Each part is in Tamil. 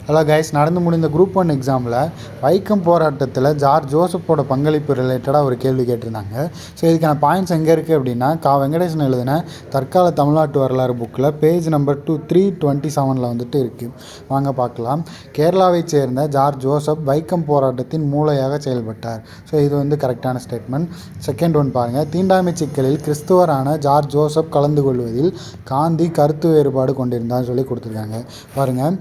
ஹலோ கைஸ், நடந்து முடிந்த குரூப் 1 எக்ஸாமில் வைக்கம் போராட்டத்தில் ஜார்ஜ் ஜோசப்போட பங்களிப்பு ரிலேட்டடாக ஒரு கேள்வி கேட்டிருந்தாங்க. ஸோ இதுக்கான பாயிண்ட்ஸ் எங்கே இருக்குது அப்படின்னா, வெங்கடேசன் எழுதின தற்கால தமிழ்நாட்டு வரலாறு புக்கில் பேஜ் நம்பர் 327 வந்துட்டு இருக்குது. வாங்க பார்க்கலாம். கேரளாவை சேர்ந்த ஜார்ஜ் ஜோசப் வைக்கம் போராட்டத்தின் மூளையாக செயல்பட்டார். ஸோ இது வந்து கரெக்டான ஸ்டேட்மெண்ட். செகண்ட் ஒன் பாருங்கள். தீண்டாமை சிக்கலில் கிறிஸ்துவரான ஜார்ஜ் ஜோசப் கலந்து கொள்வதில் காந்தி கருத்து வேறுபாடு கொண்டிருந்தான்னு சொல்லி கொடுத்துருக்காங்க. பாருங்கள்,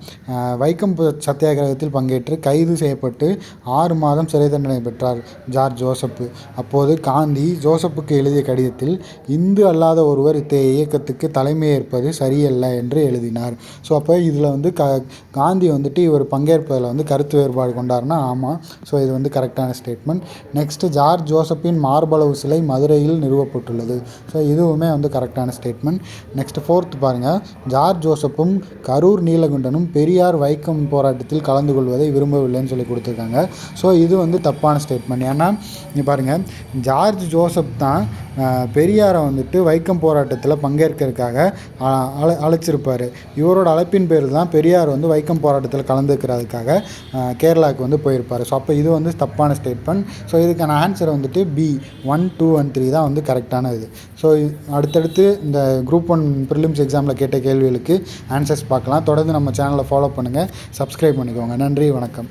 வைக்கம் சத்தியாகிரகத்தில் பங்கேற்று கைது செய்யப்பட்டு 6 மாதம் சிறை தண்டனை பெற்றார் ஜார்ஜ் ஜோசப்பு. அப்போது காந்தி ஜோசப்புக்கு எழுதிய கடிதத்தில் இந்து அல்லாத ஒருவர் இத்தகைய இயக்கத்துக்கு தலைமையேற்பது சரியல்ல என்று எழுதினார். ஸோ அப்போ இதில் வந்து காந்தி வந்துட்டு இவர் பங்கேற்பதில் வந்து கருத்து வேறுபாடு கொண்டாருன்னா ஆமாம். ஸோ இது வந்து கரெக்டான ஸ்டேட்மெண்ட். நெக்ஸ்ட்டு, ஜார்ஜ் ஜோசப்பின் மார்பளவு சிலை மதுரையில் நிறுவப்பட்டுள்ளது. ஸோ இதுவுமே வந்து கரெக்டான ஸ்டேட்மெண்ட். நெக்ஸ்ட் ஃபோர்த் பாருங்கள். ஜார்ஜ் ஜோசப்பும் கரூர் நீலகண்டனும் பெரியார் வைக்கம் போராட்டத்தில் கலந்து கொள்வதை விரும்பவில்லைன்னு சொல்லி கொடுத்துருக்காங்க. ஸோ இது வந்து தப்பான ஸ்டேட்மெண்ட். ஏன்னா இங்கே பாருங்கள், ஜார்ஜ் ஜோசப் தான் பெரியாரை வந்துட்டு வைக்கம் போராட்டத்தில் பங்கேற்கிறதுக்காக அழைச்சிருப்பார். இவரோட அழைப்பின் பேர் தான் பெரியார் வந்து வைக்கம் போராட்டத்தில் கலந்துக்கிறதுக்காக கேரளாவுக்கு வந்து போயிருப்பார். ஸோ அப்போ இது வந்து தப்பான ஸ்டேட்மெண்ட். ஸோ இதுக்கான ஆன்சர் வந்துட்டு பி 1, 2 and 3 தான் வந்து கரெக்டான இது. ஸோ அடுத்தடுத்து இந்த குரூப் 1 ப்ரிலிம்ஸ் எக்ஸாமில் கேட்ட கேள்விகளுக்கு ஆன்சர்ஸ் பார்க்கலாம். தொடர்ந்து நம்ம சேனலை ஃபாலோ பண்ணுங்கள், சப்ஸ்கிரைப் பண்ணிக்கோங்க. நன்றி, வணக்கம்.